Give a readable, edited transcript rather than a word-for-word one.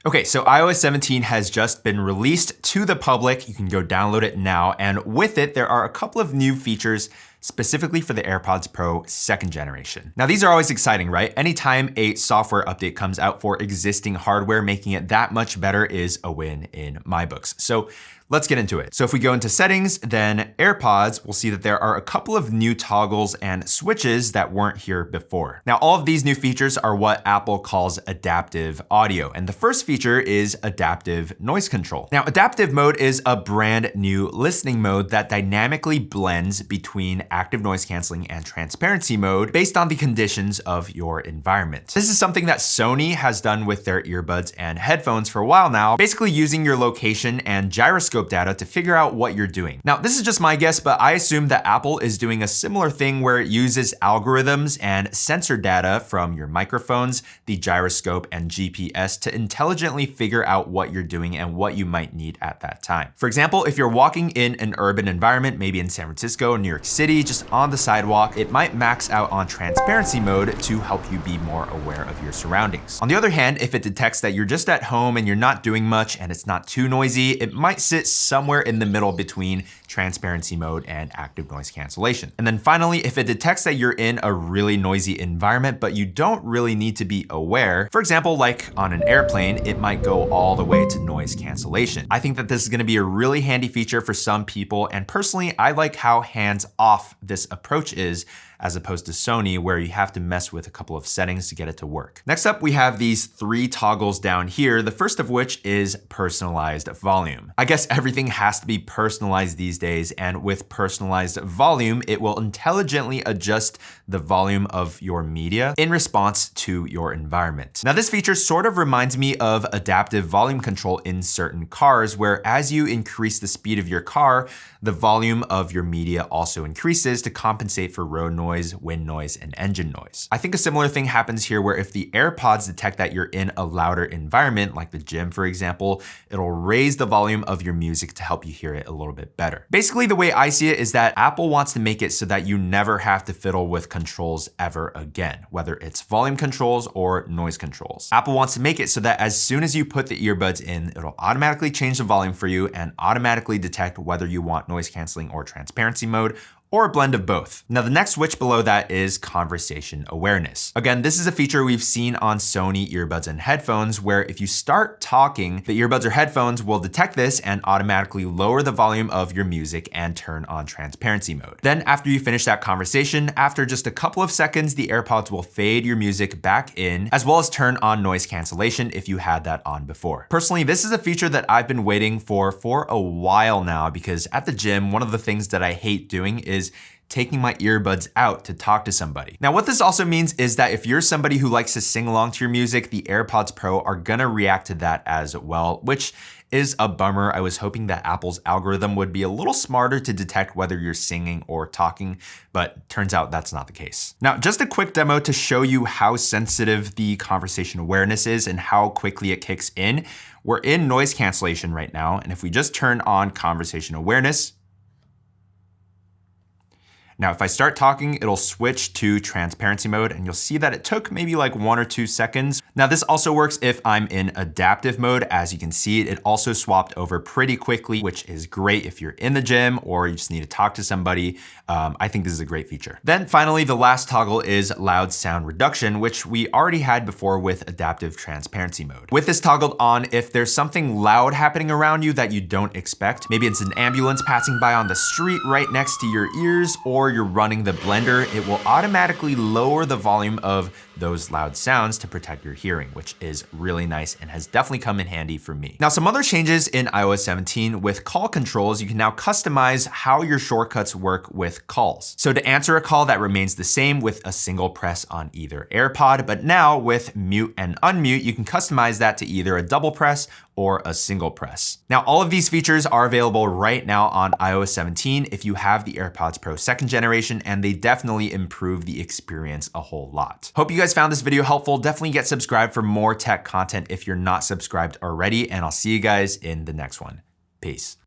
Okay, so iOS 17 has just been released to the public. You can go download it now. And with it, there are a couple of new features specifically for the AirPods Pro 2nd generation. Now, these are always exciting, right? Anytime a software update comes out for existing hardware, making it that much better is a win in my books. So let's get into it. So if we go into settings, then AirPods, we'll see that there are a couple of new toggles and switches that weren't here before. Now, all of these new features are what Apple calls adaptive audio. And the first feature is adaptive noise control. Now, adaptive mode is a brand new listening mode that dynamically blends between active noise canceling and transparency mode based on the conditions of your environment. This is something that Sony has done with their earbuds and headphones for a while now, basically using your location and gyroscope data to figure out what you're doing. Now, this is just my guess, but I assume that Apple is doing a similar thing where it uses algorithms and sensor data from your microphones, the gyroscope, and GPS to intelligently figure out what you're doing and what you might need at that time. For example, if you're walking in an urban environment, maybe in San Francisco, New York City, just on the sidewalk, it might max out on transparency mode to help you be more aware of your surroundings. On the other hand, if it detects that you're just at home and you're not doing much and it's not too noisy, it might sit somewhere in the middle between transparency mode and active noise cancellation. And then finally, if it detects that you're in a really noisy environment, but you don't really need to be aware, for example, like on an airplane, it might go all the way to noise cancellation. I think that this is gonna be a really handy feature for some people, and personally, I like how hands-off this approach is as opposed to Sony, where you have to mess with a couple of settings to get it to work. Next up, we have these 3 toggles down here, the first of which is personalized volume. I guess everything has to be personalized these days, and with personalized volume, it will intelligently adjust the volume of your media in response to your environment. Now, this feature sort of reminds me of adaptive volume control in certain cars, where as you increase the speed of your car, the volume of your media also increases to compensate for road noise, wind noise, and engine noise. I think a similar thing happens here where if the AirPods detect that you're in a louder environment, like the gym, for example, it'll raise the volume of your music to help you hear it a little bit better. Basically, the way I see it is that Apple wants to make it so that you never have to fiddle with controls ever again, whether it's volume controls or noise controls. Apple wants to make it so that as soon as you put the earbuds in, it'll automatically change the volume for you and automatically detect whether you want noise canceling or transparency mode, or a blend of both. Now, the next switch below that is conversation awareness. Again, this is a feature we've seen on Sony earbuds and headphones, where if you start talking, the earbuds or headphones will detect this and automatically lower the volume of your music and turn on transparency mode. Then after you finish that conversation, after just a couple of seconds, the AirPods will fade your music back in, as well as turn on noise cancellation if you had that on before. Personally, this is a feature that I've been waiting for a while now, because at the gym, one of the things that I hate doing is taking my earbuds out to talk to somebody. Now, what this also means is that if you're somebody who likes to sing along to your music, the AirPods Pro are gonna react to that as well, which is a bummer. I was hoping that Apple's algorithm would be a little smarter to detect whether you're singing or talking, but turns out that's not the case. Now, just a quick demo to show you how sensitive the conversation awareness is and how quickly it kicks in. We're in noise cancellation right now, and if we just turn on conversation awareness, now, if I start talking, it'll switch to transparency mode, and you'll see that it took maybe like 1 or 2 seconds. Now, this also works if I'm in adaptive mode. As you can see, it also swapped over pretty quickly, which is great if you're in the gym or you just need to talk to somebody. I think this is a great feature. Then finally, the last toggle is loud sound reduction, which we already had before with adaptive transparency mode. With this toggled on, if there's something loud happening around you that you don't expect, maybe it's an ambulance passing by on the street right next to your ears, or you're running the blender, it will automatically lower the volume of those loud sounds to protect your hearing, which is really nice and has definitely come in handy for me. Now, some other changes in iOS 17 with call controls, you can now customize how your shortcuts work with calls. So to answer a call, that remains the same with a single press on either AirPod, but now with mute and unmute, you can customize that to either a double press or a single press. Now, all of these features are available right now on iOS 17 if you have the AirPods Pro 2nd generation, and they definitely improve the experience a whole lot. Hope you guys found this video helpful. Definitely get subscribed for more tech content if you're not subscribed already, and I'll see you guys in the next one. Peace.